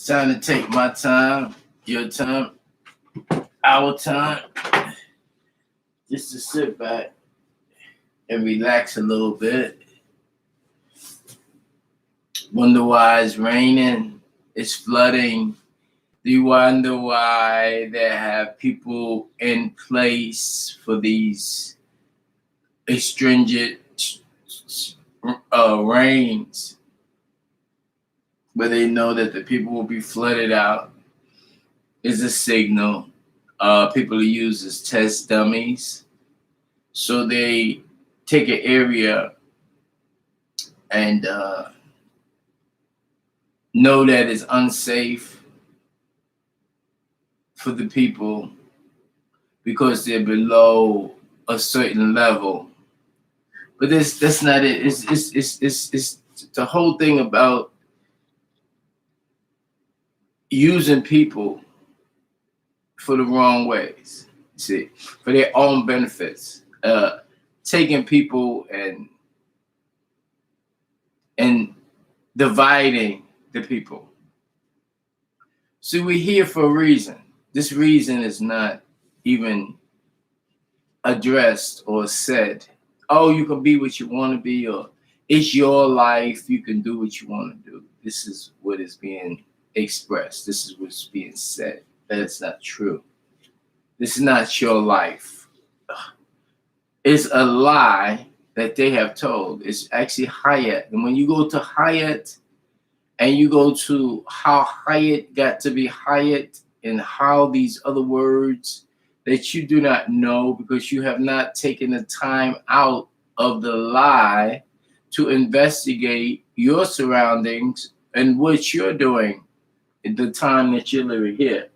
Time to take my time, your time, our time, just to sit back and relax a little bit. Wonder why it's raining, it's flooding. Do you wonder why they have people in place for these astringent rains where they know that the people will be flooded out? Is a signal. People are used as test dummies. So they take an area and know that it's unsafe for the people because they're below a certain level. But that's not it. It's the whole thing about using people for the wrong ways. See, for their own benefits. Taking people and dividing the people. See, we're here for a reason. This reason is not even addressed or said. Oh, you can be what you want to be, or it's your life. You can do what you want to do. This is what is being expressed. This is what's being said. That's not true. This is not your life. It's a lie that they have told. It's actually Hyatt. And when you go to Hyatt and you go to how Hyatt got to be Hyatt and how these other words that you do not know because you have not taken the time out of the lie to investigate your surroundings and what you're doing at the time that you're living here.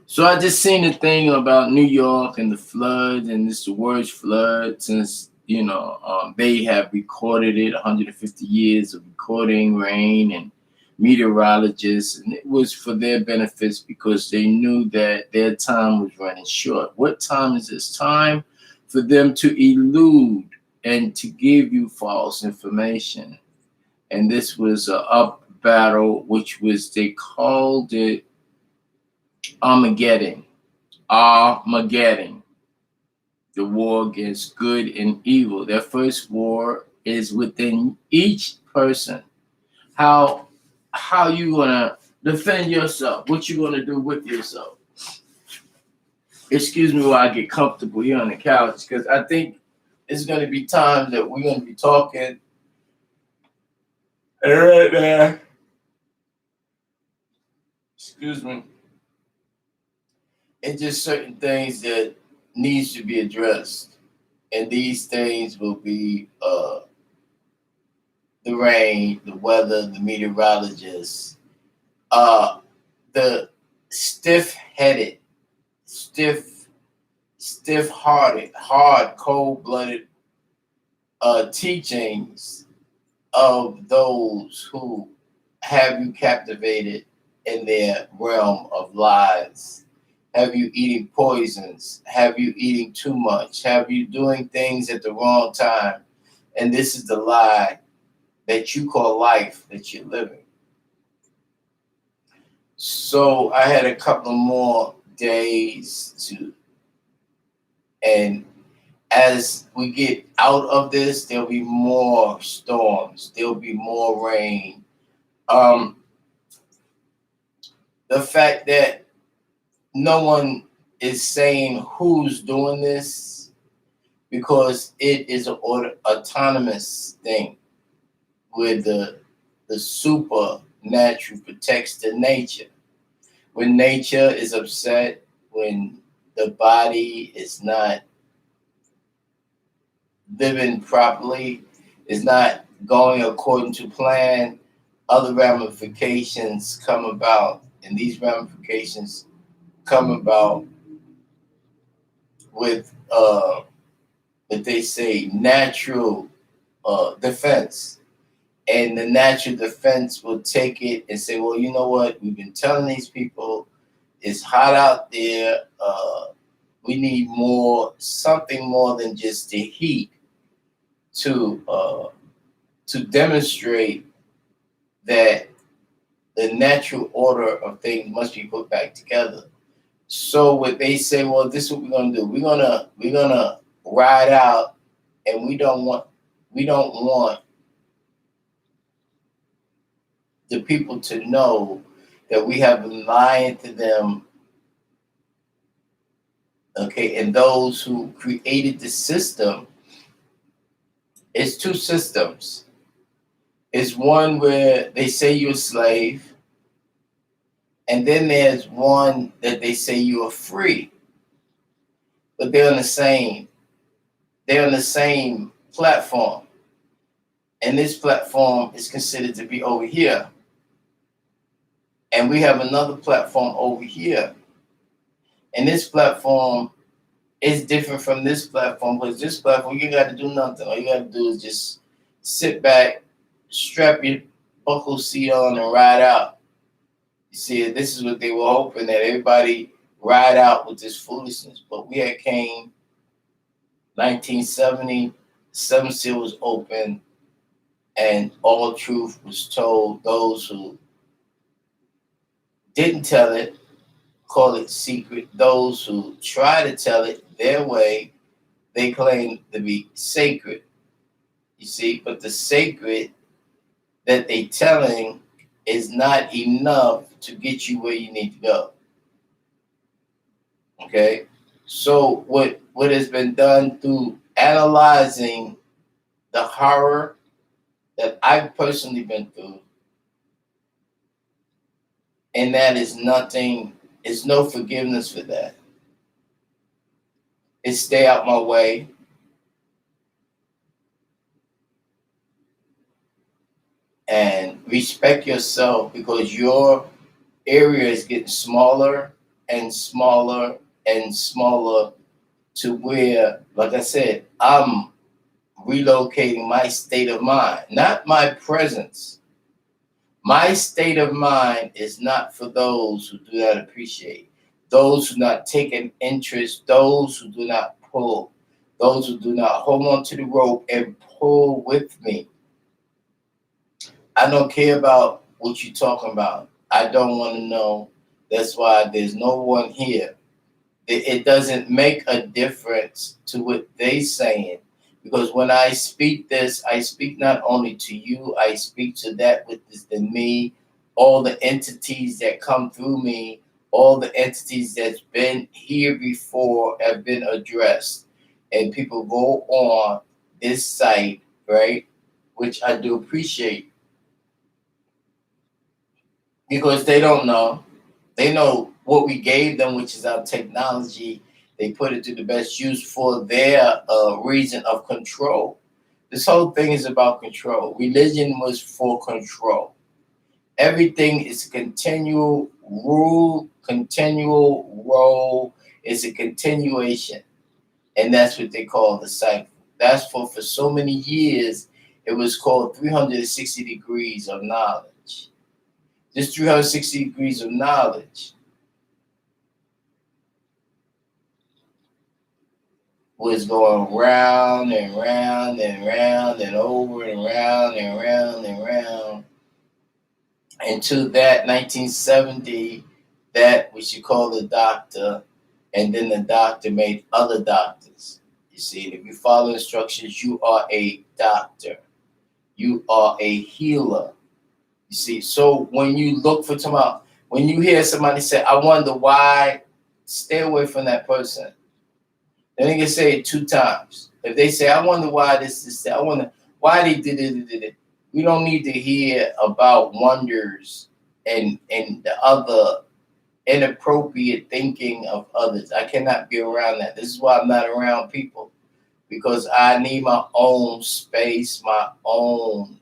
So I just seen a thing about New York and the floods, and this the worst flood since they have recorded it. 150 years of recording rain and meteorologists, and it was for their benefits because they knew that their time was running short. What time is this time? For them to elude and to give you false information. And this was a up battle, which was, they called it Armageddon. Armageddon. The war against good and evil. Their first war is within each person. How you gonna defend yourself? What you gonna do with yourself? Excuse me while I get comfortable here on the couch, because I think it's gonna be times that we're gonna be talking. And right there. Excuse me. It's just certain things that needs to be addressed. And these things will be the rain, the weather, the meteorologists, the stiff-headed, stiff-hearted, hard, cold-blooded teachings of those who have you captivated in their realm of lies. Have you eating poisons? Have you eating too much? Have you doing things at the wrong time? And this is the lie that you call life that you're living. So I had a couple more days and as we get out of this, there'll be more storms. There'll be more rain. The fact that no one is saying who's doing this because it is an autonomous thing where the supernatural protects the nature. When nature is upset, when the body is not living properly, is not going according to plan, other ramifications come about. And these ramifications come about with what they say natural defense. And the natural defense will take it and say, well, you know what? We've been telling these people it's hot out there. We need something more than just the heat to demonstrate that the natural order of things must be put back together. So what they say, well, this is what we're gonna do. We're gonna ride out, and we don't want the people to know that we have been lying to them. Okay, and those who created the system, it's two systems. It's one where they say you're a slave, and then there's one that they say you are free, but they're on the same platform, and this platform is considered to be over here, and we have another platform over here, and this platform is different from this platform, because this platform you got to do nothing. All you got to do is just sit back, strap your buckle seat on, and ride out. You see, this is what they were hoping, that everybody ride out with this foolishness, but we had came 1970, seven seal was open, and all truth was told. Those who didn't tell it, call it secret. Those who try to tell it their way, they claim to be sacred. You see, but the sacred that they telling is not enough to get you where you need to go. Okay? So what has been done through analyzing the horror that I've personally been through, and that is nothing, it's no forgiveness for that. It's stay out my way. And respect yourself, because your area is getting smaller and smaller and smaller, to where, like I said, I'm relocating my state of mind, not my presence. My state of mind is not for those who do not appreciate, those who not take an interest, those who do not pull, those who do not hold on to the rope and pull with me. I don't care about what you're talking about. I don't want to know. That's why there's no one here. It doesn't make a difference to what they saying, because when I speak this, I speak not only to you, I speak to that which is in me, all the entities that come through me, all the entities that's been here before have been addressed, and people go on this site, right, which I do appreciate, because they don't know. They know what we gave them, which is our technology. They put it to the best use for their reason of control. This whole thing is about control. Religion was for control. Everything is a continual rule, continual role. It's a continuation. And that's what they call the cycle. That's for so many years, it was called 360 degrees of knowledge. This 360 degrees of knowledge was going round and round and round and over and round and round and round until that 1970, that which you call the doctor, and then the doctor made other doctors. You see, if you follow instructions, you are a doctor. You are a healer. You see, so when you look for tomorrow, when you hear somebody say, I wonder why, stay away from that person. Then they can say it two times. If they say, I wonder why this, I wonder why they did it. We don't need to hear about wonders and the other inappropriate thinking of others. I cannot be around that. This is why I'm not around people, because I need my own space, my own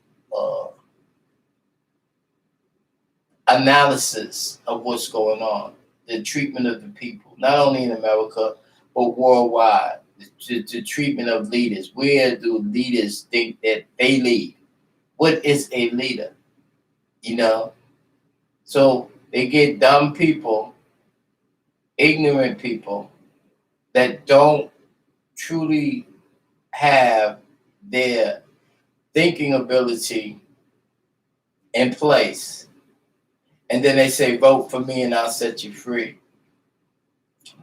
analysis of what's going on, the treatment of the people, not only in America, but worldwide, the treatment of leaders. Where do leaders think that they lead? What is a leader? You know? So they get dumb people, ignorant people that don't truly have their thinking ability in place. And then they say, vote for me and I'll set you free.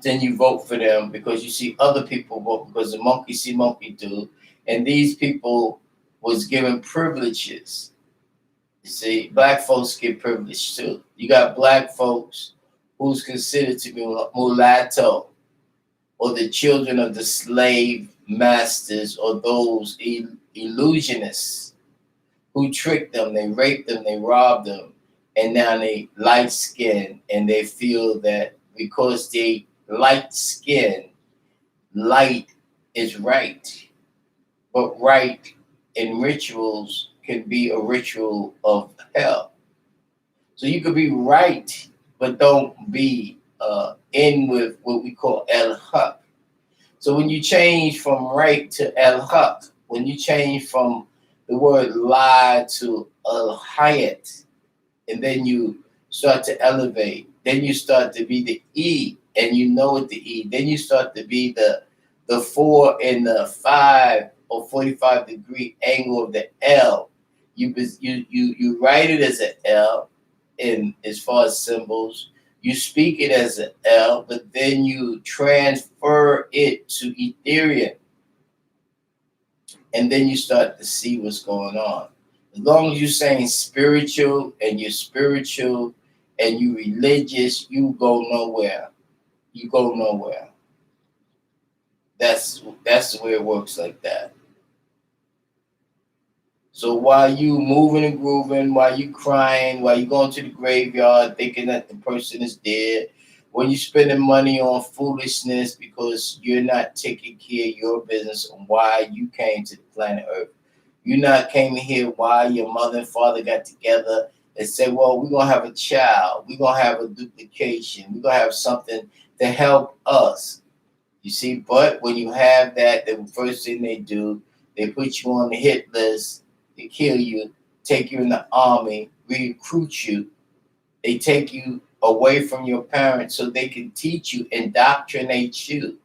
Then you vote for them because you see other people vote because the monkey see, monkey do. And these people was given privileges. You see, black folks get privilege too. You got black folks who's considered to be mulatto or the children of the slave masters or those illusionists who tricked them, they raped them, they robbed them, and now they light skin and they feel that because they light skin, light is right. But right in rituals can be a ritual of hell. So you could be right, but don't be in with what we call el haq. So when you change from right to el haq, when you change from the word lie to al hayat, and then you start to elevate, then you start to be the E, and you know what the E. Then you start to be the 4 and the 5 or 45-degree angle of the L. You write it as an L in as far as symbols. You speak it as an L, but then you transfer it to Ethereum, and then you start to see what's going on. As long as you're saying spiritual and you're spiritual and you religious, you go nowhere. You go nowhere. That's the way it works like that. So while you moving and grooving, while you crying, while you going to the graveyard thinking that the person is dead, when you spending money on foolishness because you're not taking care of your business and why you came to the planet Earth. You not came here why your mother and father got together and said, well, we're going to have a child. We're going to have a duplication. We're going to have something to help us. You see, but when you have that, the first thing they do, they put you on the hit list, they kill you, take you in the army, recruit you. They take you away from your parents so they can teach you, indoctrinate you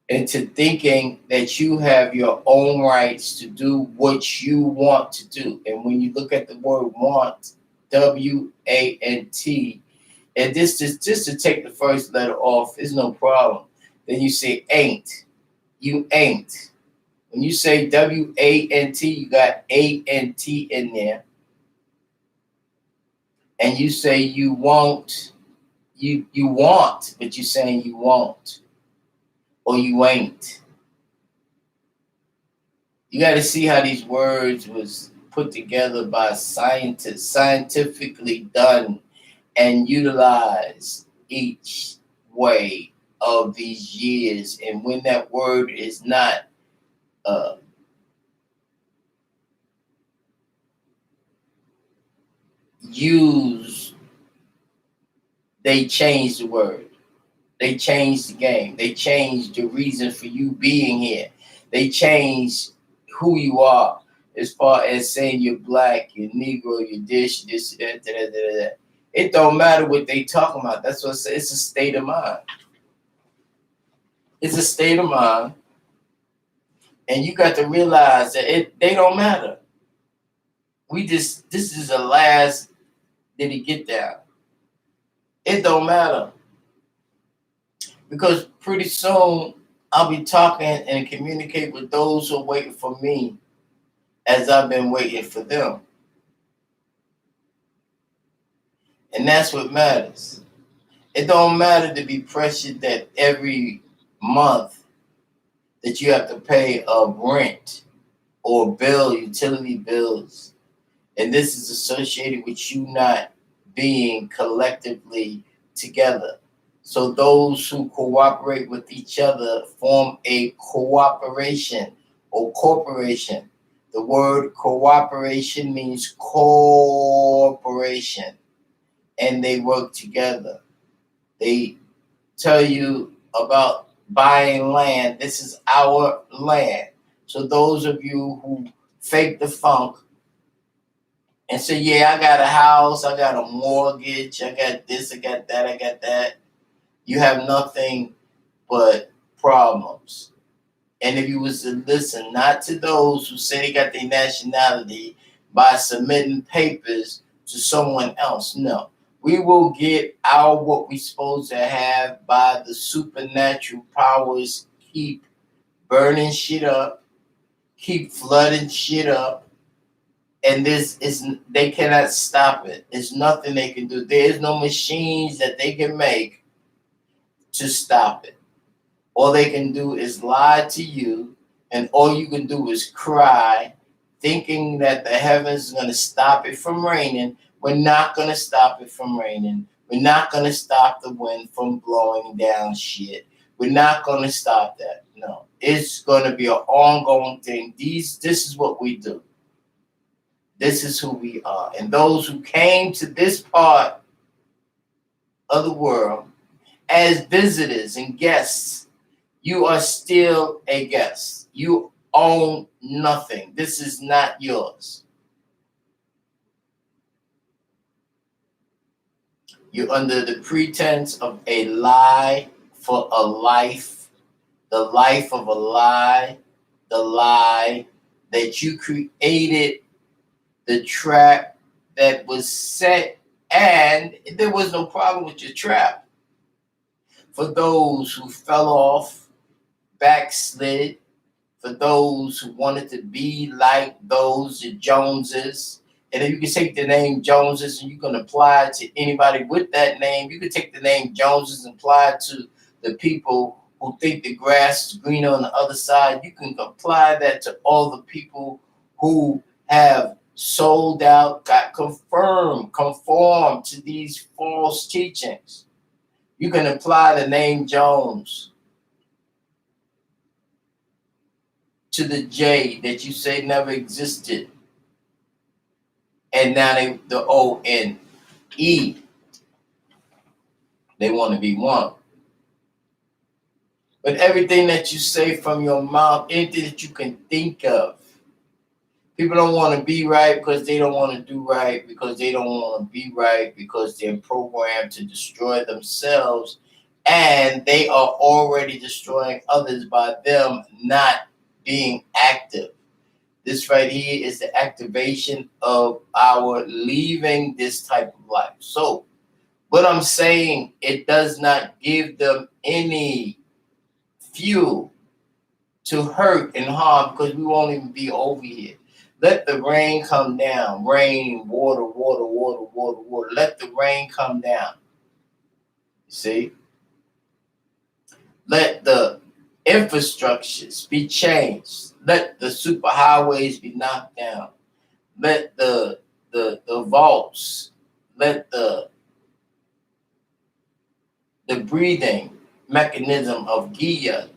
into thinking that you have your own rights to do what you want to do. And when you look at the word want, W-A-N-T, and this is just to take the first letter off, is no problem. Then you say ain't. You ain't. When you say W-A-N-T, you got A-N-T in there. And you say you won't, you want, but you're saying you won't. Or you ain't. You got to see how these words was put together by scientists, scientifically done and utilized each way of these years. And when that word is not used, they change the word. They changed the game. They changed the reason for you being here. They changed who you are as far as saying you're black, you're Negro, you're this, that. It don't matter what they talking about. That's what it's a state of mind. It's a state of mind. And you got to realize that they don't matter. This is the last that he get down. It don't matter. Because pretty soon I'll be talking and communicate with those who are waiting for me as I've been waiting for them. And that's what matters. It don't matter to be pressured that every month that you have to pay a rent or bill, utility bills. And this is associated with you not being collectively together. So those who cooperate with each other form a cooperation or corporation. The word cooperation means corporation, and they work together. They tell you about buying land. This is our land. So those of you who fake the funk and say, yeah, I got a house, I got a mortgage, I got this, I got that. You have nothing but problems. And if you was to listen, not to those who say they got their nationality by submitting papers to someone else, no. We will get our what we supposed to have by the supernatural powers keep burning shit up, keep flooding shit up, and this is they cannot stop it. There's nothing they can do. There is no machines that they can make to stop it. All they can do is lie to you, and all you can do is cry, thinking that the heavens is going to stop it from raining. We're not going to stop it from raining. We're not going to stop the wind from blowing down shit. We're not going to stop that. No, it's going to be an ongoing thing. This is what we do. This is who we are. And those who came to this part of the world as visitors and guests, you are still a guest. You own nothing. This is not yours. You're under the pretense of a lie for a life, the life of a lie, the lie that you created, the trap that was set, and there was no problem with your trap. For those who fell off, backslid, for those who wanted to be like those the Joneses. And if you can take the name Joneses and you can apply it to anybody with that name, you can take the name Joneses and apply it to the people who think the grass is greener on the other side. You can apply that to all the people who have sold out, got conformed to these false teachings. You can apply the name Jones to the J that you say never existed. And now the O-N-E, they want to be one. But everything that you say from your mouth, anything that you can think of, people don't want to be right because they don't want to do right, because they don't want to be right, because they're programmed to destroy themselves, and they are already destroying others by them not being active. This right here is the activation of our leaving this type of life. So what I'm saying, it does not give them any fuel to hurt and harm, because we won't even be over here. Let the rain come down. Rain, water, water, water, water, water. Let the rain come down. See? Let the infrastructures be changed. Let the superhighways be knocked down. Let the vaults, let the breathing mechanism of Gia,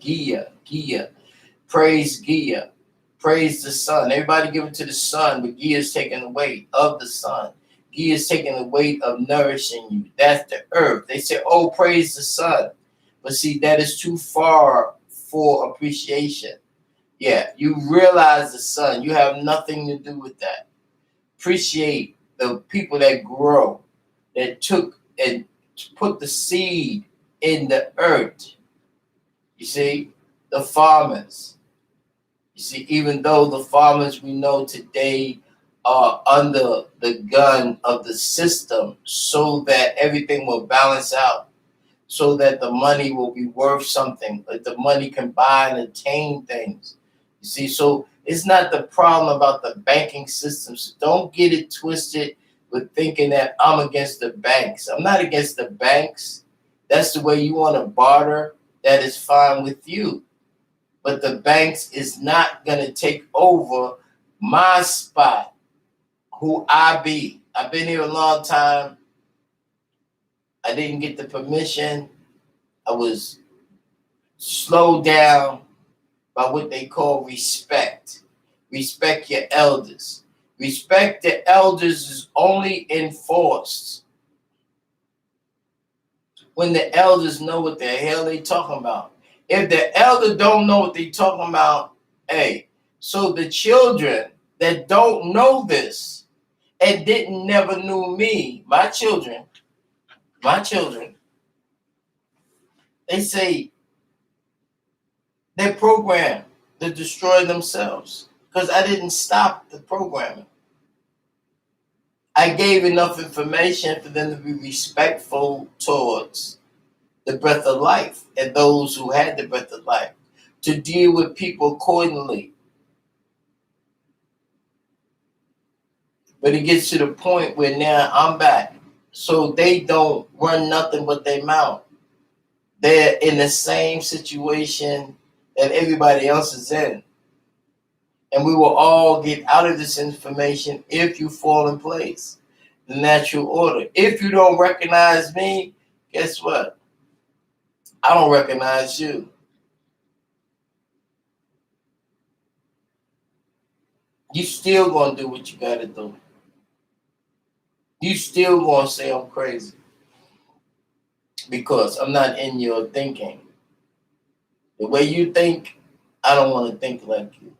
praise Gia, praise the sun. Everybody give it to the sun, but Gia is taking the weight of the sun. Gia is taking the weight of nourishing you. That's the earth. They say, oh, praise the sun. But see, that is too far for appreciation. Yeah, you realize the sun. You have nothing to do with that. Appreciate the people that grow, that took and put the seed in the earth. You see, the farmers. You see, even though the farmers we know today are under the gun of the system so that everything will balance out, so that the money will be worth something, that the money can buy and attain things. You see, so it's not the problem about the banking system. So don't get it twisted with thinking that I'm against the banks. I'm not against the banks. That's the way you want to barter. That is fine with you. But the banks is not going to take over my spot, who I be. I've been here a long time. I didn't get the permission. I was slowed down by what they call respect. Respect your elders. Respect the elders is only enforced when the elders know what the hell they talking about. If the elder don't know what they talking about, hey, so the children that don't know this and didn't never knew me, my children, they say they're programmed to destroy themselves because I didn't stop the programming. I gave enough information for them to be respectful towards the breath of life and those who had the breath of life, to deal with people accordingly. But it gets to the point where now I'm back. So they don't run nothing but their mouth. They're in the same situation that everybody else is in. And we will all get out of this information if you fall in place. The natural order. If you don't recognize me, guess what? I don't recognize you. You still gonna do what you gotta do. You still gonna say I'm crazy because I'm not in your thinking. The way you think, I don't want to think like you.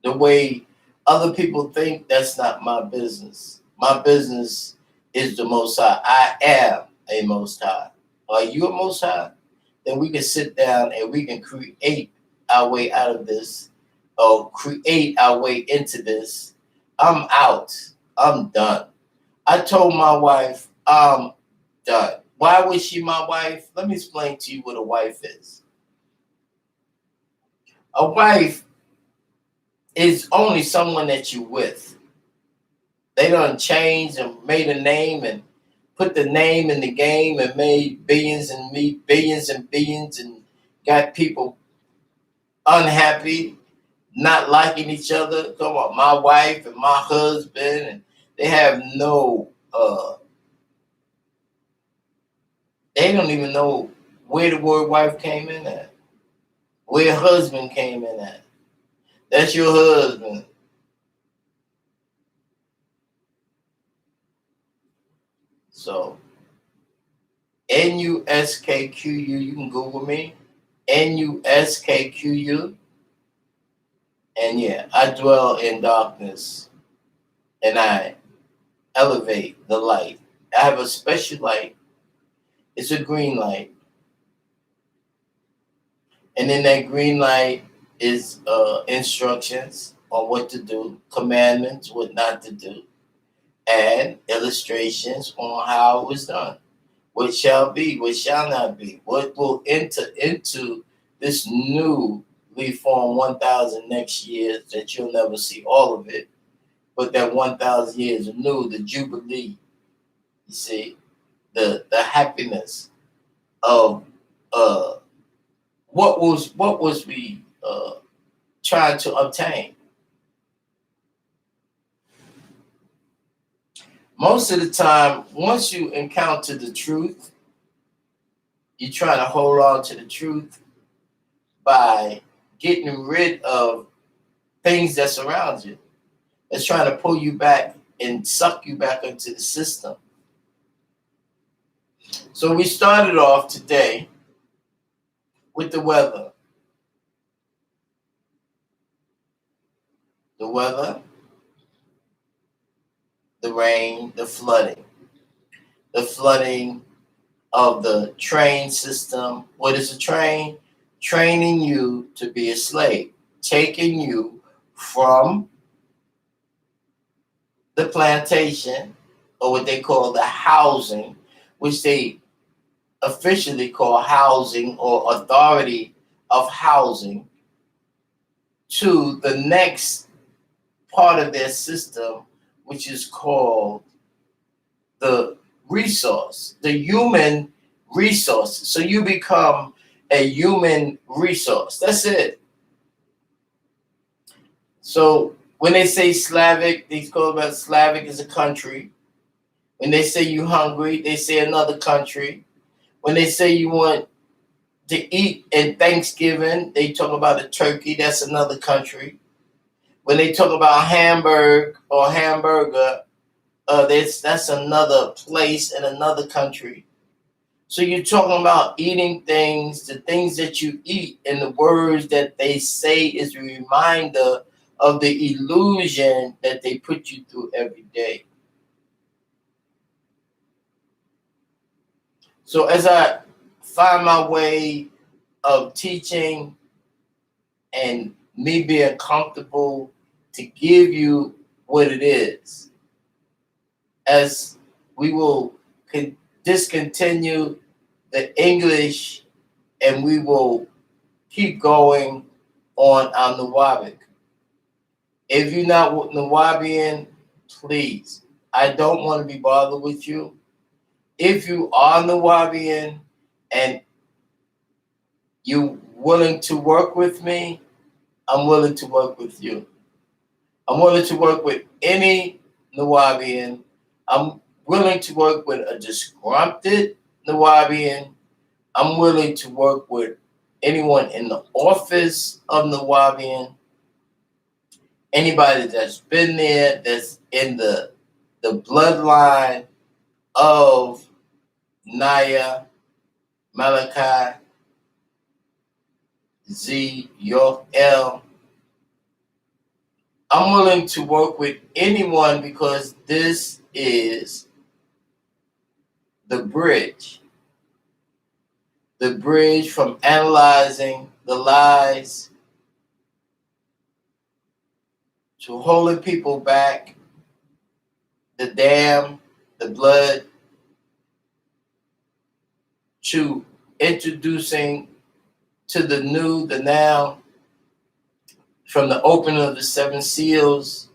The way other people think, that's not my business. My business is the Most High. I am a Most High. Are you a Most High? Then we can sit down and we can create our way out of this, or create our way into this. I'm out. I'm done. I told my wife I'm done. Why was she my wife? Let me explain to you what a wife is. A wife is only someone that you with. They done changed and made a name and put the name in the game and made billions and billions and got people unhappy, not liking each other. Come on, my wife and my husband, and they have they don't even know where the word wife came in at, where husband came in at. That's your husband. So N.U.S.K.Q.U. You can Google me. N.U.S.K.Q.U. And yeah, I dwell in darkness and I elevate the light. I have a special light. It's a green light. And in that green light is instructions on what to do, commandments, what not to do, and illustrations on how it was done. What shall be, what shall not be, what will enter into this newly formed 1,000 next year that you'll never see all of it, but that 1,000 years anew, the jubilee, you see, the happiness of uh, what was we trying to obtain. Most of the time, once you encounter the truth, you're trying to hold on to the truth by getting rid of things that surround you. It's trying to pull you back and suck you back into the system. So we started off today with the weather. The weather, the rain, the flooding. The flooding of the train system. What is a train? Training you to be a slave, taking you from the plantation, or what they call the housing, which they officially call housing or authority of housing, to the next part of their system, which is called the resource, the human resource. So you become a human resource. That's it. So when they say Slavic, they call about Slavic as a country. When they say you hungry, they say another country. When they say you want to eat in Thanksgiving, they talk about a turkey. That's another country. When they talk about Hamburg or hamburger, that's another place in another country. So you're talking about eating things, the things that you eat, and the words that they say is a reminder of the illusion that they put you through every day. So as I find my way of teaching and me being comfortable to give you what it is as we will discontinue the English and we will keep going on our Nawabic. If you're not Nawabian, please, I don't want to be bothered with you. If you are Nawabian and you willing to work with me, I'm willing to work with you. I'm willing to work with any Nawabian. I'm willing to work with a disgruntled Nawabian. I'm willing to work with anyone in the office of Nawabian. Anybody that's been there, that's in the bloodline of Naya, Malachi, Z, York, L. I'm willing to work with anyone because this is the bridge. The bridge from analyzing the lies to holding people back, the dam, the blood, to introducing to the new, the now, from the opening of the Seven Seals,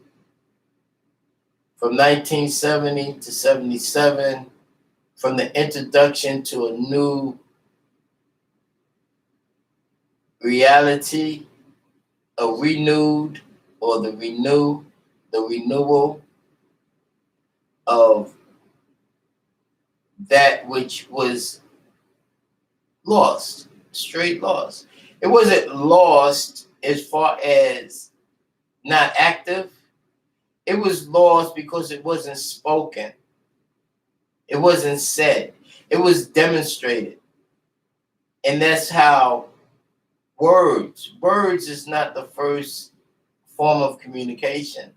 from 1970 to 77, from the introduction to a new reality, a renewed or the renewal of that which was lost, straight lost. It wasn't lost as far as not active. It was lost because it wasn't spoken. It wasn't said. It was demonstrated. And that's how words is not the first form of communication.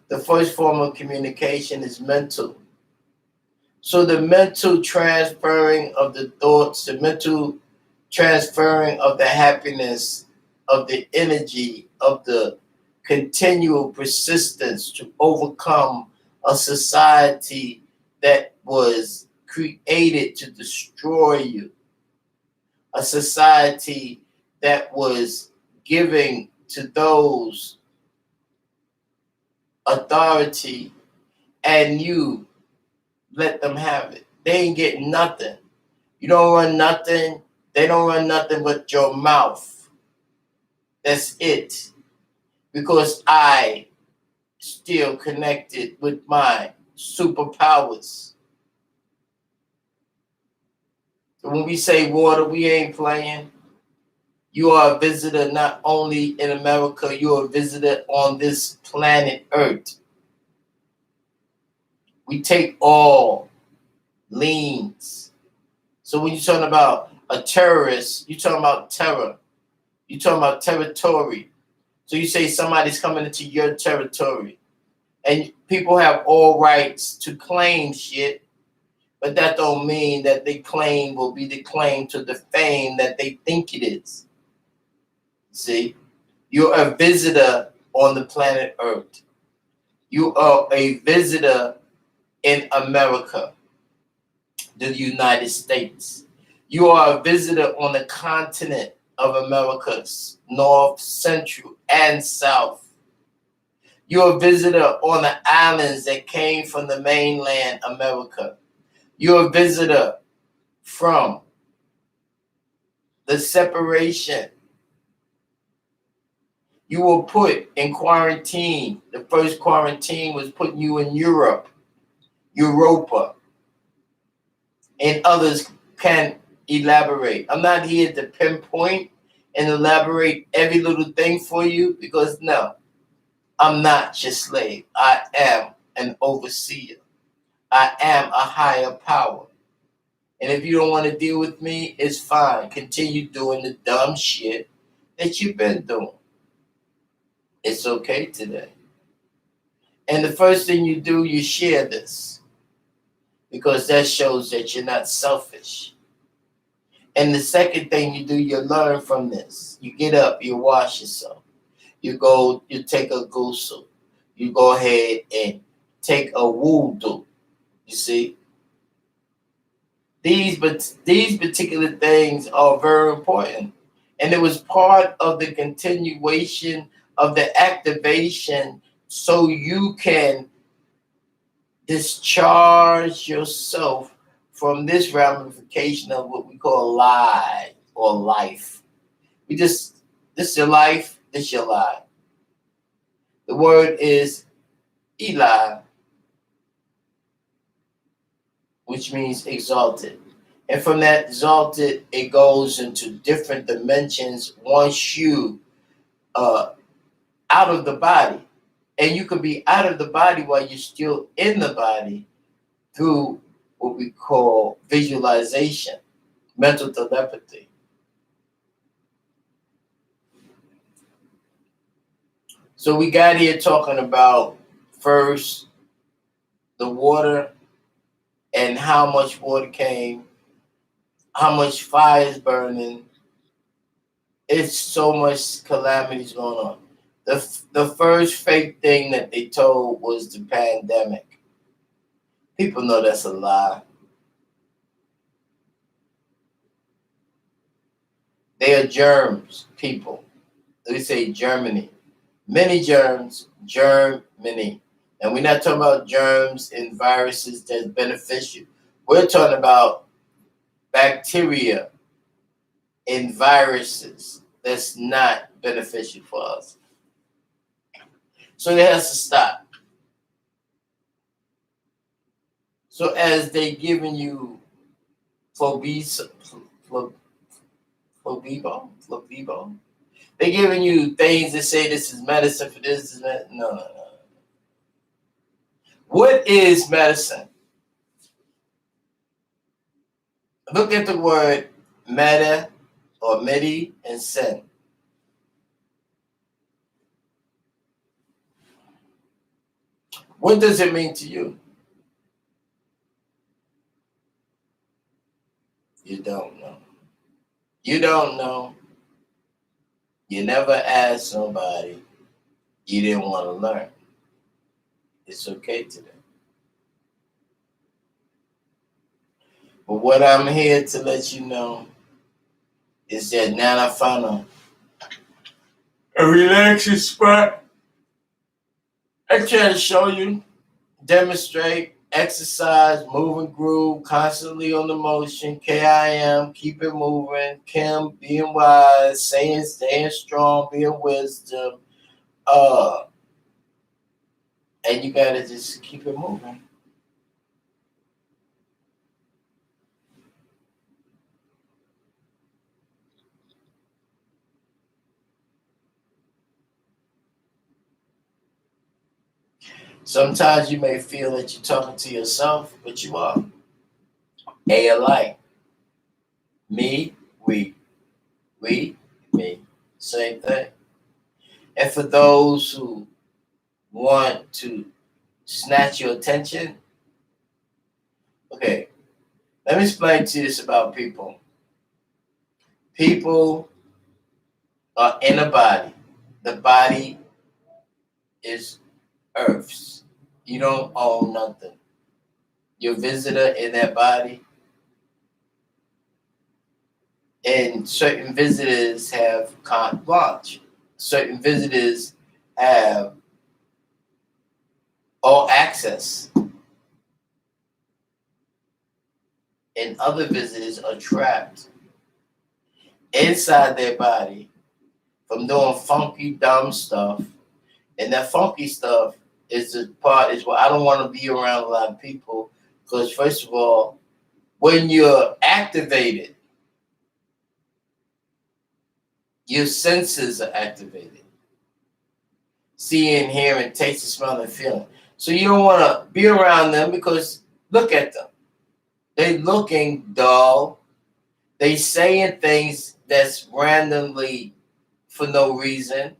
The first form of communication is mental. So the mental transferring of the thoughts, the mental transferring of the happiness, of the energy, of the continual persistence to overcome a society that was created to destroy you, a society that was giving to those authority and you let them have it. They ain't getting nothing. You don't run nothing. They don't run nothing but your mouth. That's it. Because I still connected with my superpowers. So when we say water, we ain't playing. You are a visitor not only in America, you are a visitor on this planet Earth. We take all liens. So when you're talking about a terrorist, you're talking about terror. You're talking about territory. So you say somebody's coming into your territory. And people have all rights to claim shit, but that don't mean that the claim will be the claim to the fame that they think it is. See? You're a visitor on the planet Earth. You are a visitor in America, the United States. You are a visitor on the continent of Americas, North, Central, and South. You're a visitor on the islands that came from the mainland America. You're a visitor from the separation. You were put in quarantine. The first quarantine was putting you in Europe, Europa, and others can elaborate. I'm not here to pinpoint and elaborate every little thing for you because no, I'm not your slave. I am an overseer. I am a higher power. And if you don't want to deal with me, it's fine. Continue doing the dumb shit that you've been doing. It's okay today. And the first thing you do, you share this because that shows that you're not selfish. And the second thing you do, you learn from this. You get up, you wash yourself. You go, you take a ghusl. You go ahead and take a wudu. You see, these particular things are very important, and it was part of the continuation of the activation, so you can discharge yourself from this ramification of what we call lie or life. We just This is your life, this is your lie. The word is Eli, which means exalted. And from that exalted, it goes into different dimensions once you out of the body. And you can be out of the body while you're still in the body through what we call visualization, mental telepathy. So we got here talking about first the water and how much water came, how much fire is burning. It's so much calamities going on. The first fake thing that they told was the pandemic. People know that's a lie. They are germs, people. They say Germany. Many germs, Germany. And we're not talking about germs and viruses that's beneficial. We're talking about bacteria and viruses that's not beneficial for us. So it has to stop. So as they giving you Flobibo, they giving you things that say this is medicine for this. No. What is medicine? Look at the word meta or medi and sen. What does it mean to you? You don't know. You don't know. You never asked somebody. You didn't want to learn. It's okay today. But what I'm here to let you know is that now I found a relaxing spot. I try to show you, demonstrate, exercise, move and groove, constantly on the motion. KIM, keep it moving. Kim, being wise, staying strong, being wisdom. And you gotta just keep it moving. Sometimes you may feel that you're talking to yourself, but you are. A alike. Me, we, me. Same thing. And for those who want to snatch your attention, okay, let me explain to you this about people. People are in a body. The body is Earth's. You don't own nothing. You're a visitor in that body. And certain visitors have carte blanche. Certain visitors have all access. And other visitors are trapped inside their body from doing funky, dumb stuff. And that funky stuff is what I don't want to be around a lot of people, because first of all, when you're activated, your senses are activated. Seeing, hearing, tasting, smelling, feeling. So you don't want to be around them because look at them. They looking dull. They saying things that's randomly for no reason.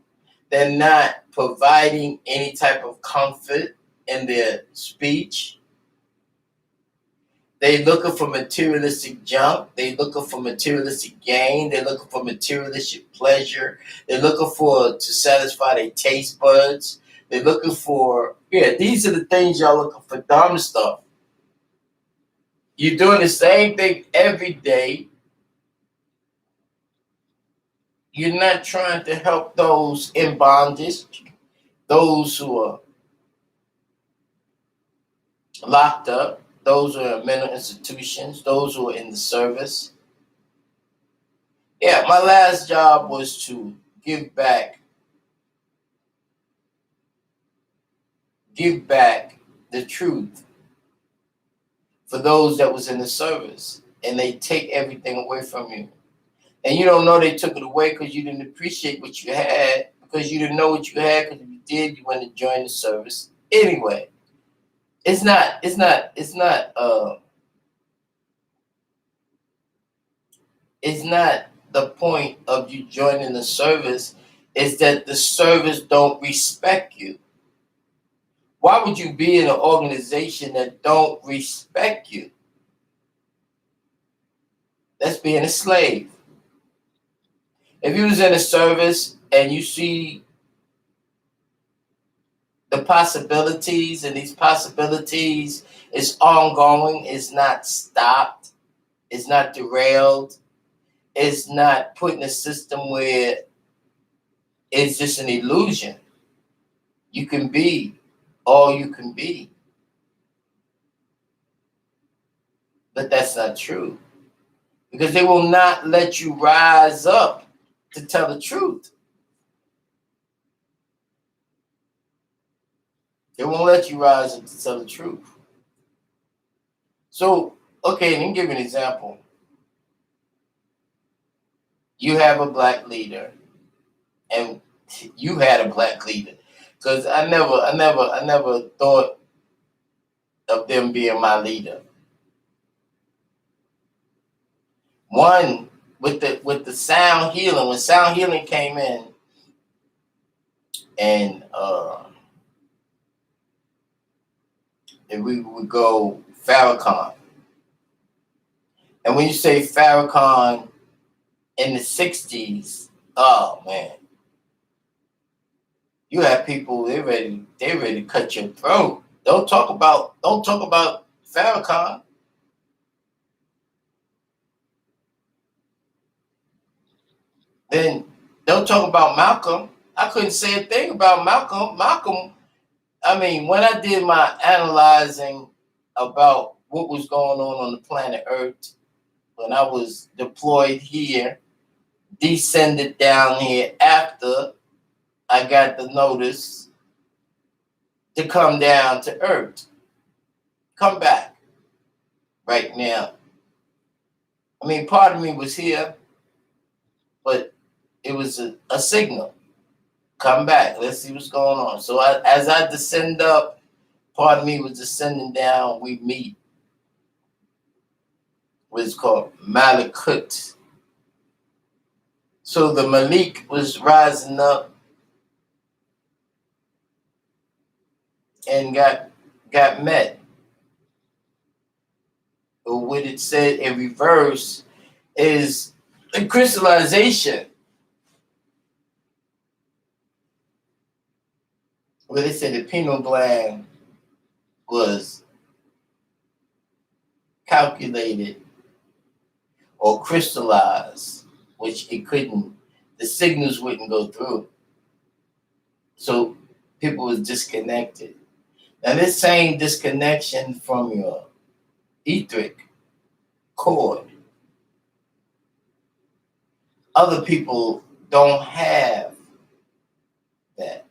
They're not providing any type of comfort in their speech. They looking for materialistic junk. They looking for materialistic gain. They're looking for materialistic pleasure. They're looking for to satisfy their taste buds. They're looking for, yeah, these are the things y'all looking for, dumb stuff. You're doing the same thing every day. You're not trying to help those in bondage, those who are locked up, those who are in mental institutions, those who are in the service. Yeah, my last job was to give back the truth for those that was in the service, and they take everything away from you. And you don't know they took it away because you didn't appreciate what you had, because you didn't know what you had, because if you did, you wouldn't have joined the service anyway. It's not, it's not the point of you joining the service, is that the service don't respect you. Why would you be in an organization that don't respect you? That's being a slave. If you was in a service and you see the possibilities, and these possibilities is ongoing, it's not stopped, it's not derailed, it's not put in a system where it's just an illusion. You can be all you can be. But that's not true. Because they will not let you rise up to tell the truth. They won't let you rise up to tell the truth. So, okay, let me give you an example. You have a black leader, and you had a black leader. Because I never thought of them being my leader. One, with the sound healing, when sound healing came in, and we would go Farrakhan. And when you say Farrakhan in the 60s, oh man, you have people, they ready to cut your throat. Don't talk about Farrakhan. Then don't talk about Malcolm. I couldn't say a thing about Malcolm. Malcolm, I mean, when I did my analyzing about what was going on the planet Earth, when I was deployed here, descended down here after I got the notice to come down to Earth, come back right now. I mean, part of me was here, but it was a signal. Come back. Let's see what's going on. So as I descend up, part of me was descending down. We meet what's called Malakut. So the Malik was rising up and got met. Or what it said in reverse is the crystallization. Where they said the pineal gland was calculated or crystallized, which it couldn't, the signals wouldn't go through. So people was disconnected. Now this same disconnection from your etheric cord, other people don't have that.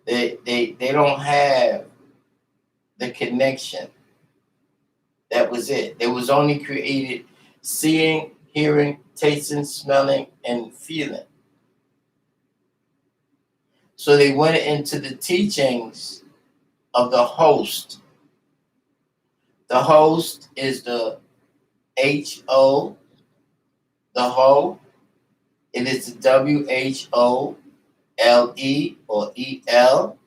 They don't have the connection. That was it. It was only created seeing, hearing, tasting, smelling, and feeling. So they went into the teachings of the host. The host is the H-O, the Ho. It is the W-H-O-L-E or E-L-O,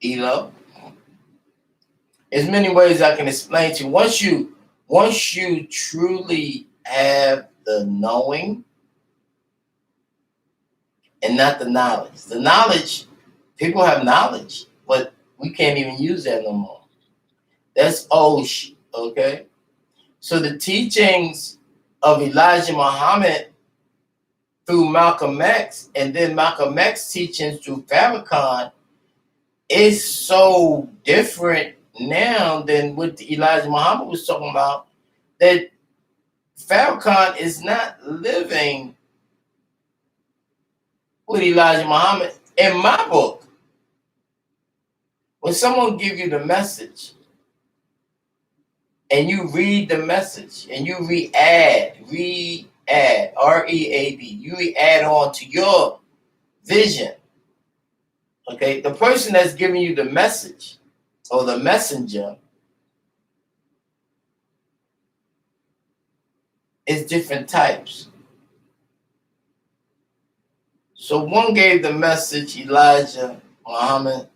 Elo. There's many ways I can explain to you. Once you truly have the knowing and not the knowledge. The knowledge, people have knowledge, but we can't even use that no more. That's old shit, okay? So the teachings of Elijah Muhammad through Malcolm X, and then Malcolm X teachings through Farrakhan is so different now than what Elijah Muhammad was talking about, that Farrakhan is not living with Elijah Muhammad. In my book, when someone gives you the message and you read the message and you re-add, R-E-A-D, you re-add on to your vision, okay? The person that's giving you the message or the messenger is different types. So one gave the message, Elijah Muhammad,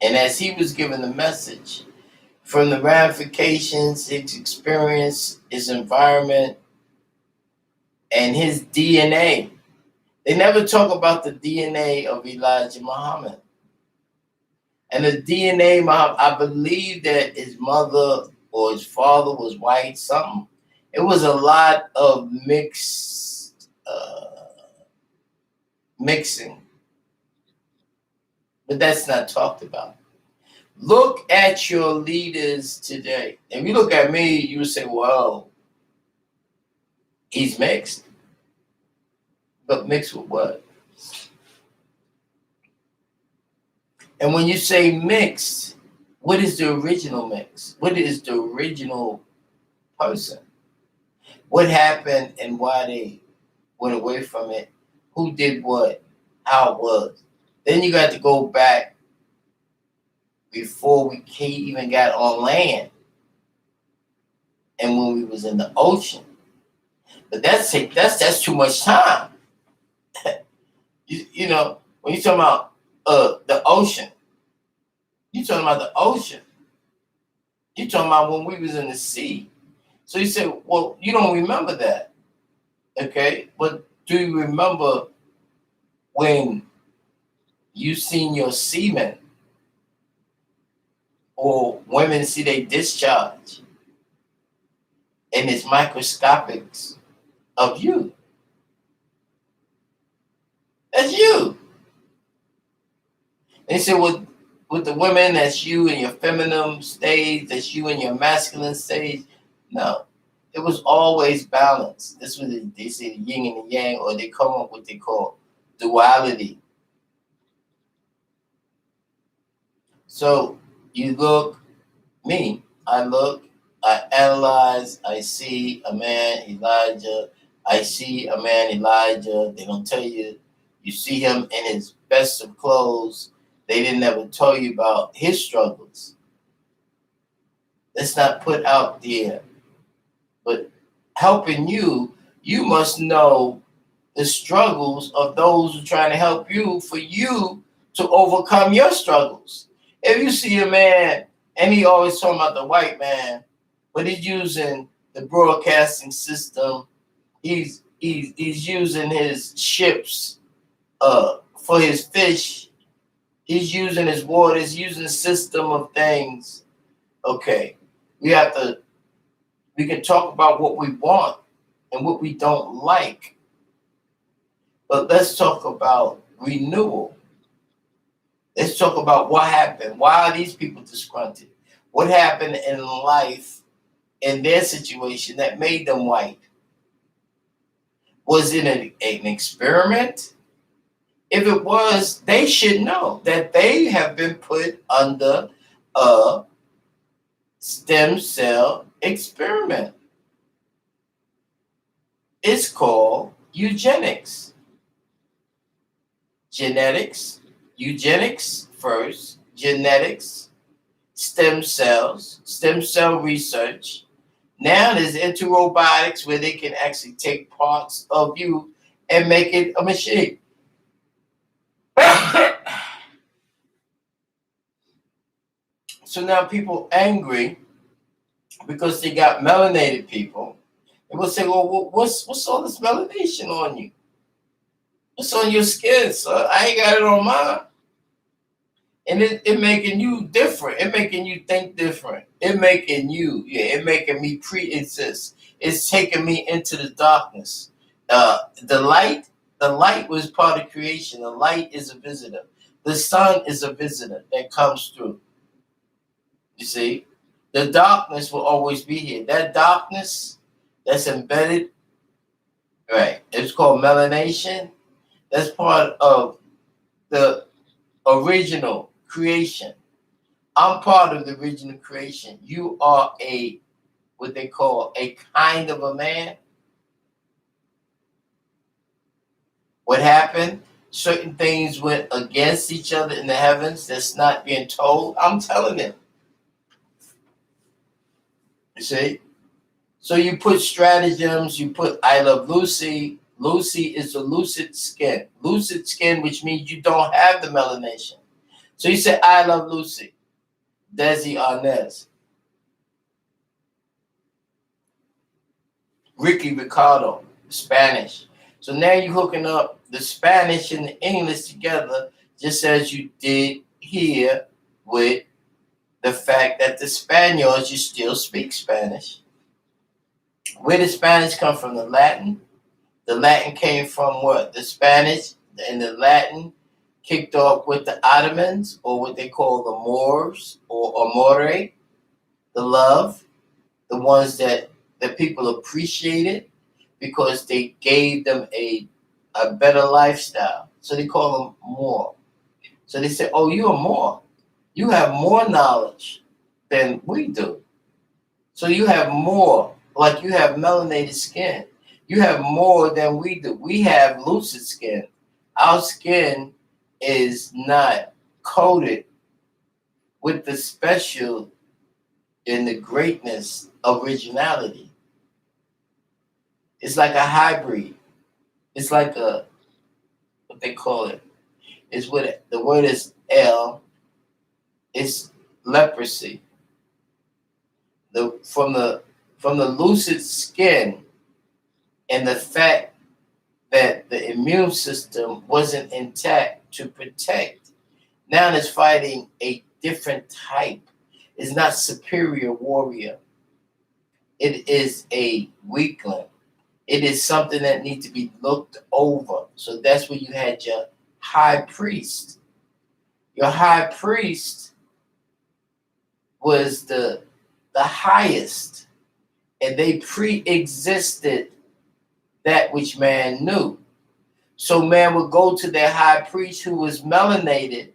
and as he was given the message, from the ramifications, his experience, his environment, and his DNA. They never talk about the DNA of Elijah Muhammad. And the DNA, I believe that his mother or his father was white, something. It was a lot of mixing, but that's not talked about. Look at your leaders today. If you look at me, you would say, well, he's mixed. But mixed with what? And when you say mixed, what is the original mix? What is the original person? What happened and why they went away from it? Who did what? How it was? Then you got to go back before we even got on land and when we was in the ocean. But that's too much time. You know, when you're talking about the ocean, you're talking about the ocean. You're talking about when we was in the sea. So you say, well, you don't remember that. Okay? But do you remember when you seen your semen or women see they discharge and it's microscopic of you? That's you. And you say, well, with the women, that's you in your feminine stage, that's you in your masculine stage. No, it was always balanced. This was they say the yin and the yang, or they come up with what they call duality. So you look, me, I analyze, I see a man, Elijah, I see a man, Elijah. They don't tell you, you see him in his best of clothes. They didn't ever tell you about his struggles. It's not put out there. But helping you, you must know the struggles of those who are trying to help you for you to overcome your struggles. If you see a man, and he always talking about the white man, but he's using the broadcasting system, he's using his ships for his fish, he's using his waters, using a system of things. Okay, we can talk about what we want and what we don't like, but let's talk about renewal. Let's talk about what happened. Why are these people disgruntled? What happened in life, in their situation, that made them white? Was it an experiment? If it was, they should know that they have been put under a stem cell experiment. It's called eugenics. Genetics, eugenics first, genetics, stem cells, stem cell research. Now there's into robotics where they can actually take parts of you and make it a machine. So now people angry because they got melanated people. They will say, well, what's all this melanation on you? What's on your skin, son? I ain't got it on mine. And it making you different. It making you think different. It making you, it making me pre-exist. It's taking me into the darkness. The light was part of creation. The light is a visitor. The sun is a visitor that comes through. You see? The darkness will always be here. That darkness that's embedded, right? It's called melanation. That's part of the original creation. I'm part of the original creation. You are what they call a kind of a man. What happened? Certain things went against each other in the heavens that's not being told. I'm telling them. You see? So you put stratagems, you put I love Lucy. Lucy is a lucid skin. Lucid skin, which means you don't have the melanation. So you say, I love Lucy. Desi Arnaz. Ricky Ricardo, Spanish. So now you're hooking up the Spanish and the English together, just as you did here with the fact that the Spaniards, you still speak Spanish. Where did Spanish come from? The Latin? The Latin came from what? The Spanish and the Latin kicked off with the Ottomans, or what they call the Moors, or Amore, the love, the ones that people appreciated because they gave them a better lifestyle. So they call them Moor. So they say, oh, you're Moor. You have more knowledge than we do. So you have more, like you have melanated skin. You have more than we do. We have lucid skin. Our skin is not coated with the special and the greatness of originality. It's like a hybrid. It's like what they call it. It's what the word is L. It's leprosy. From the lucid skin and the fact that the immune system wasn't intact to protect. Now it's fighting a different type. It's not superior warrior. It is a weakling. It is something that needs to be looked over. So that's where you had your high priest. Your high priest was the highest, and they pre-existed that which man knew. So man would go to their high priest who was melanated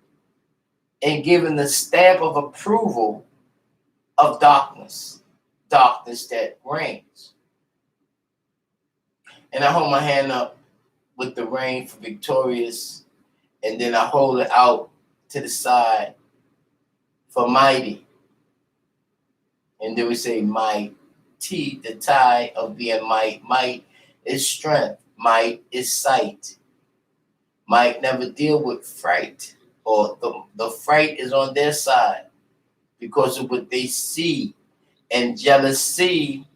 and given the stamp of approval of darkness that reigns. And I hold my hand up with the rain for victorious, and then I hold it out to the side for mighty. And then we say might, the tie of being might. Might is strength. Might is sight. Might never deal with fright, or the fright is on their side because of what they see. And jealousy,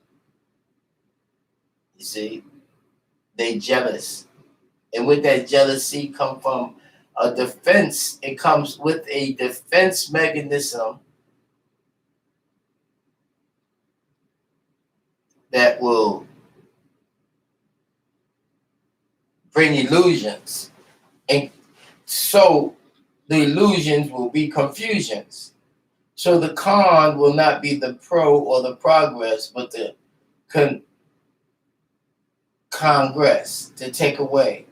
you see, they jealous. And with that jealousy come from a defense. It comes with a defense mechanism that will bring illusions. And so the illusions will be confusions. So the con will not be the pro or the progress, but the congress, to take away.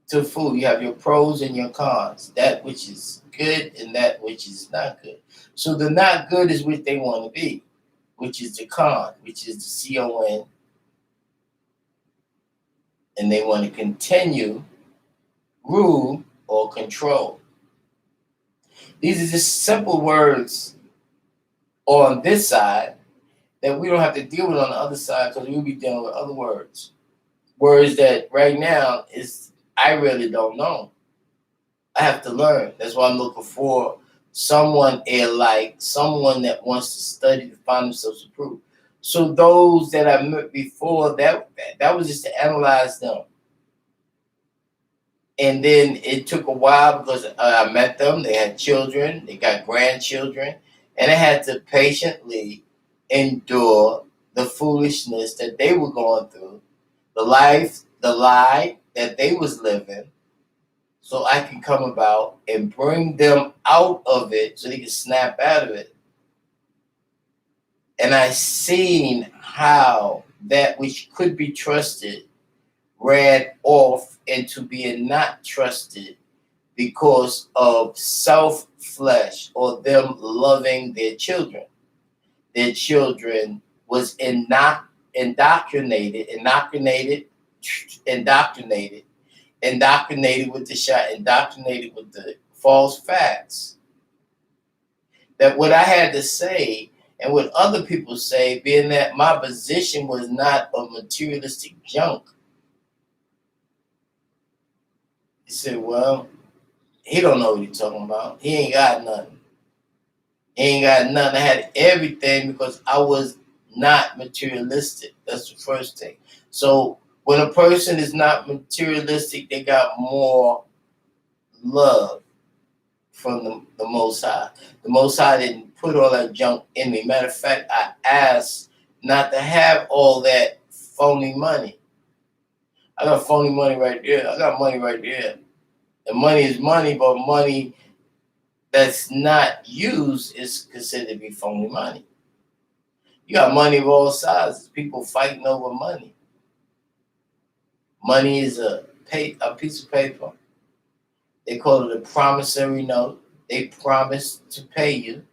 To fool, you have your pros and your cons, that which is good and that which is not good. So the not good is what they want to be, which is the con, which is the CON, and they want to continue, rule, or control. These are just simple words on this side that we don't have to deal with on the other side, because we'll be dealing with other words. Words that right now I really don't know. I have to learn. That's why I'm looking for someone like someone that wants to study to find themselves approved. So those that I met before, that was just to analyze them. And then it took a while because I met them. They had children, they got grandchildren, and I had to patiently endure the foolishness that they were going through, the lie that they was living, so I can come about and bring them out of it so they can snap out of it. And I seen how that which could be trusted ran off into being not trusted because of self flesh or them loving their children. Their children was indoctrinated with the shot, indoctrinated with the false facts. That what I had to say and what other people say, being that my position was not of materialistic junk. He said, well, he don't know what he's talking about. He ain't got nothing. He ain't got nothing. I had everything because I was not materialistic. That's the first thing. So when a person is not materialistic, they got more love from the Most High. The Most High didn't put all that junk in me. Matter of fact, I asked not to have all that phony money. I got phony money right there. I got money right there. And money is money, but money that's not used is considered to be phony money. You got money of all sizes. People fighting over money. Money is a piece of paper. They call it a promissory note. They promise to pay you,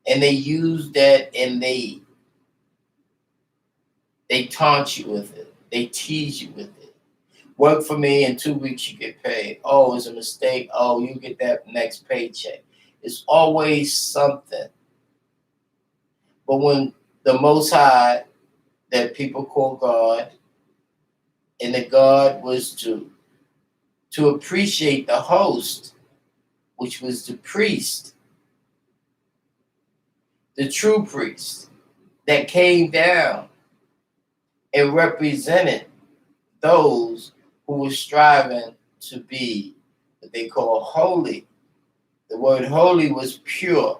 and they use that and they taunt you with it. They tease you with it. Work for me, in 2 weeks you get paid. Oh, it's a mistake. Oh, you get that next paycheck. It's always something. But when the Most High, that people call God, and the God was to appreciate the host, which was the priest, the true priest that came down and represented those who were striving to be what they call holy. The word holy was pure.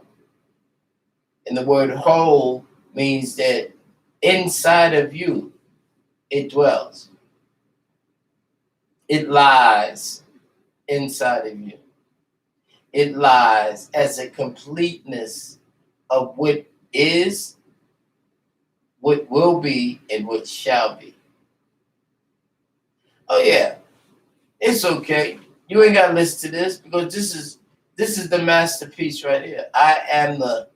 And the word whole means that inside of you it dwells. It lies inside of you. It lies as a completeness of what is, what will be, and what shall be. Oh yeah, it's okay. You ain't gotta listen to this because this is the masterpiece right here. I am the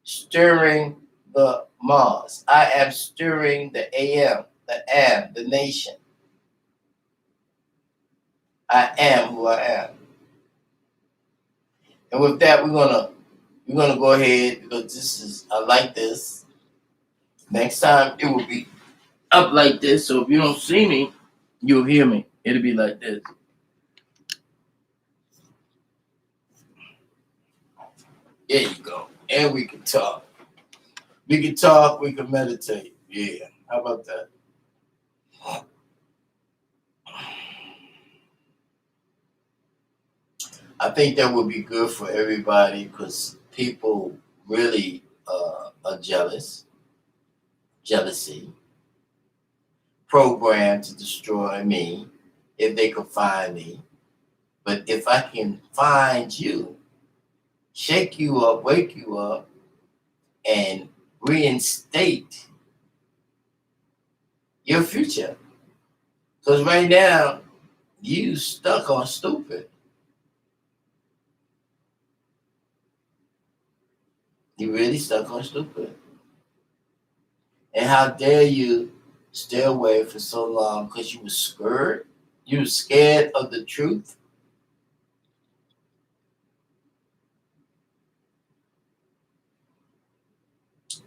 stirring the Mars. I am stirring the AM, the nation. I am who I am. And with that, we're gonna go ahead because I like this. Next time it will be up like this. So if you don't see me, you'll hear me. It'll be like this. There you go. And we can talk. We can talk, we can meditate. Yeah. How about that? I think that would be good for everybody because people really are jealousy, programmed to destroy me if they could find me. But if I can find you, shake you up, wake you up, and reinstate your future. Because right now, you stuck on stupid. You really stuck on stupid. And how dare you stay away for so long because you were scared? You were scared of the truth?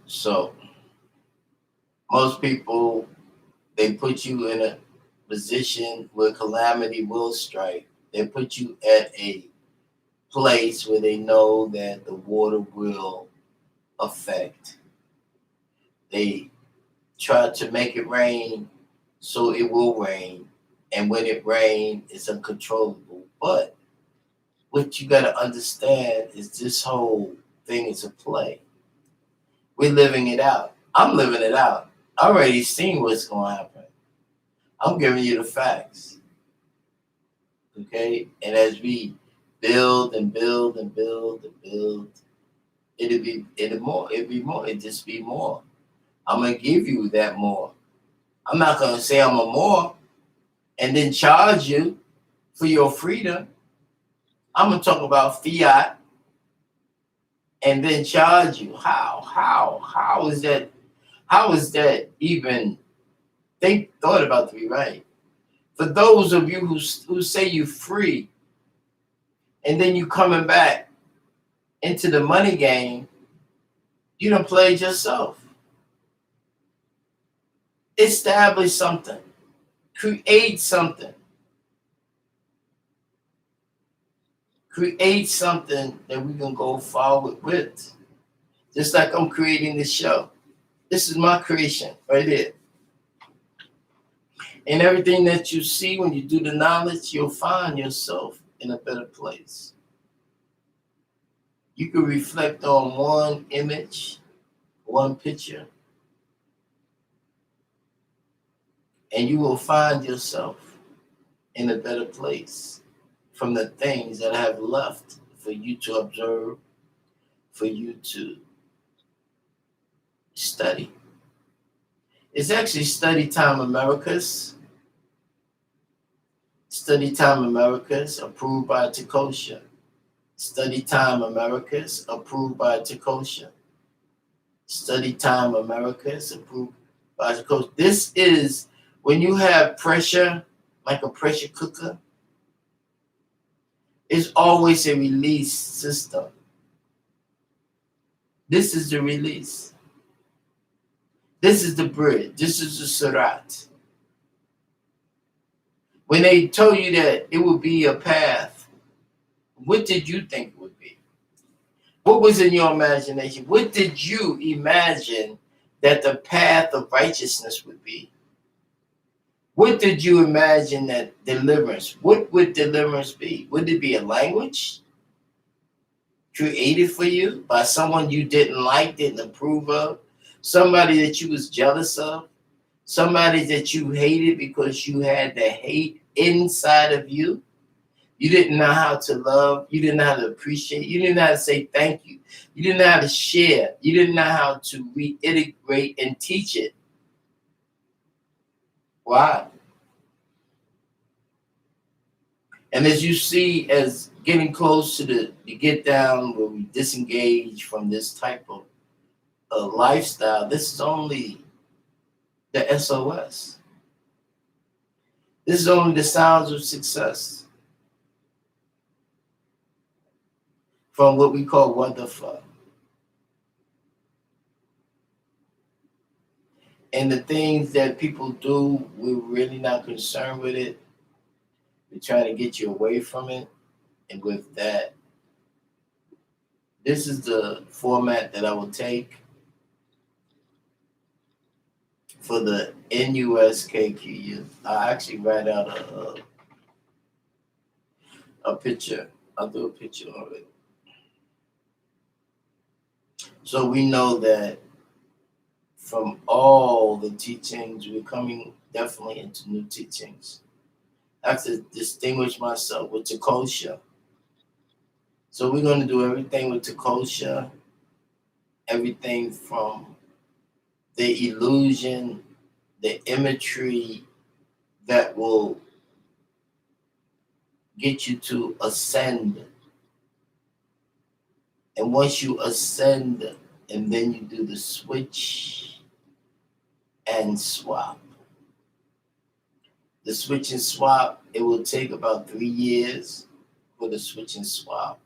So, most people, they put you in a position where calamity will strike. They put you at a place where they know that the water will affect. They try to make it rain so it will rain. And when it rains, it's uncontrollable. But what you got to understand is this whole thing is a play. We're living it out. I'm living it out. I already seen what's going to happen. I'm giving you the facts. Okay? And as we build and build and build and build, it'll just be more. I'm gonna give you that more. I'm not gonna say I'm a more and then charge you for your freedom. I'm gonna talk about fiat and then charge you. How is that? How is that even thought about to be right? For those of you who say you free and then you coming back into the money game, you done played yourself. Establish something. Create something. Create something that we can go forward with. Just like I'm creating this show. This is my creation right here. And everything that you see when you do the knowledge, you'll find yourself in a better place. You can reflect on one image, one picture, and you will find yourself in a better place from the things that I have left for you to observe, for you to study. It's actually Study Time Americas. Study Time Americas, approved by Tekosha. Study Time Americas, approved by Tekosha. Study Time Americas, approved by Tekosha. This is when you have pressure, like a pressure cooker, it's always a release system. This is the release. This is the bridge. This is the surat. When they told you that it would be a path, what did you think it would be? What was in your imagination? What did you imagine that the path of righteousness would be? What did you imagine that deliverance? What would deliverance be? Would it be a language created for you by someone you didn't like, didn't approve of, somebody that you was jealous of, somebody that you hated because you had the hate inside of you? You didn't know how to love. You didn't know how to appreciate. You didn't know how to say thank you. You didn't know how to share. You didn't know how to reiterate and teach it. Why? And as you see, as getting close to the get down where we disengage from this type of lifestyle, this is only the SOS. This is only the sounds of success from what we call what the fuck. And the things that people do, we're really not concerned with it. We're trying to get you away from it. And with that, this is the format that I will take for the N.U.S. I actually write out a picture. I'll do a picture of it. So we know that from all the teachings, we're coming definitely into new teachings. I have to distinguish myself with Tekosha. So we're going to do everything with Tekosha, everything from the illusion, the imagery that will get you to ascend. And once you ascend, and then you do the switch and swap. The switch and swap, it will take about 3 years for the switch and swap.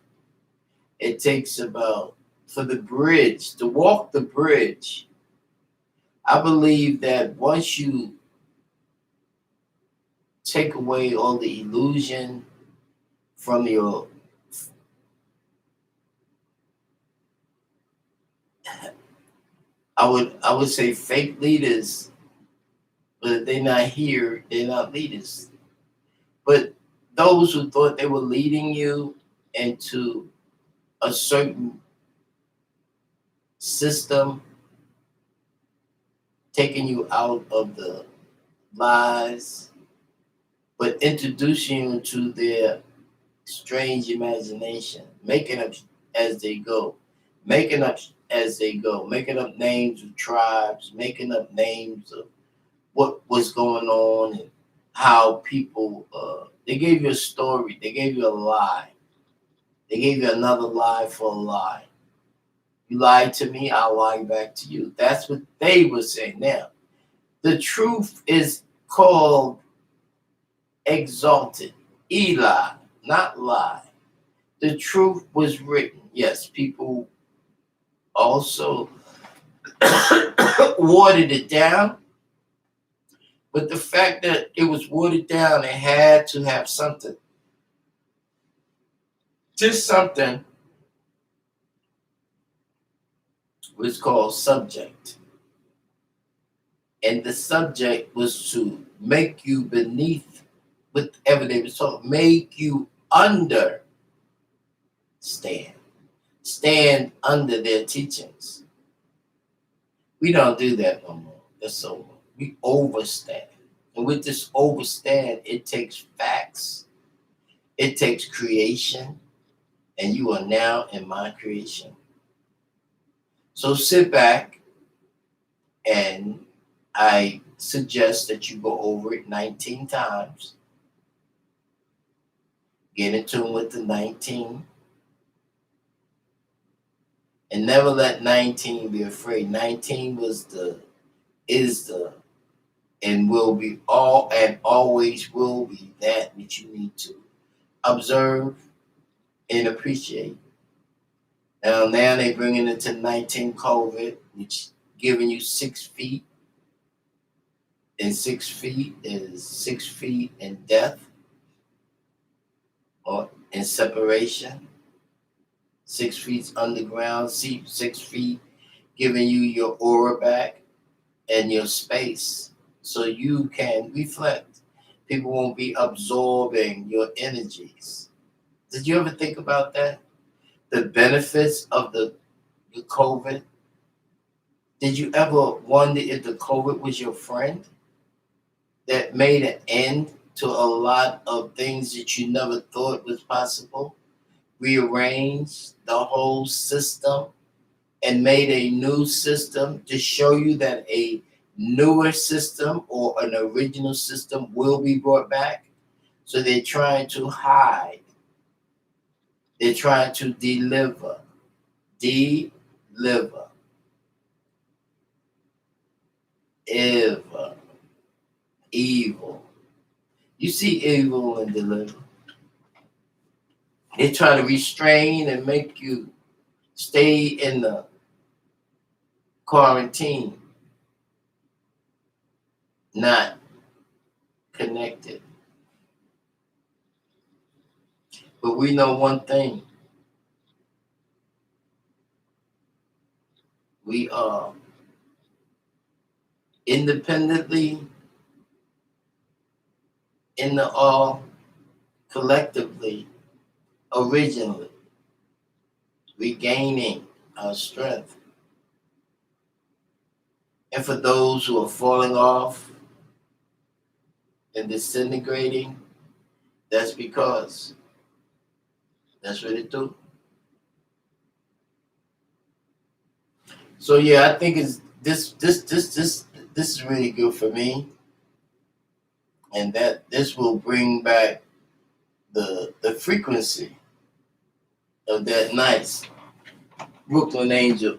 It takes about, for the bridge, to walk the bridge, I believe that once you take away all the illusion from your I would say fake leaders, but if they're not here, they're not leaders. But those who thought they were leading you into a certain system, taking you out of the lies, but introducing you to their strange imagination, making up as they go, making up as they go, making up names of tribes, making up names of what was going on and how people. They gave you a story. They gave you a lie. They gave you another lie for a lie. You lied to me, I'll lie back to you. That's what they were saying. Now, the truth is called exalted. Eli, not lie. The truth was written. Yes, people also watered it down, but the fact that it was watered down, it had to have something. Just something was called subject. And the subject was to make you beneath whatever they were talking, make you understand. Stand under their teachings. We don't do that no more. That's over. We overstand. And with this overstand, it takes facts. It takes creation. And you are now in my creation. So sit back, and I suggest that you go over it 19 times. Get in tune with the 19. And never let 19 be afraid. 19 is the, and will be all, and always will be that which you need to observe and appreciate. Now they bringing it to 19 COVID, which giving you 6 feet. And 6 feet is 6 feet in death or in separation. 6 feet underground, 6 feet giving you your aura back and your space so you can reflect. People won't be absorbing your energies. Did you ever think about that? The benefits of the COVID? Did you ever wonder if the COVID was your friend that made an end to a lot of things that you never thought was possible? Rearranged the whole system and made a new system to show you that a newer system or an original system will be brought back. So they're trying to hide. They're trying to deliver. Deliver. Evil. You see evil and deliver. They try to restrain and make you stay in the quarantine, not connected. But we know one thing. We are independently, in the all, collectively, originally, regaining our strength. And for those who are falling off and disintegrating, that's because that's what it do. So yeah, I think it's this is really good for me, and that this will bring back the frequency of that nice Brooklyn Angel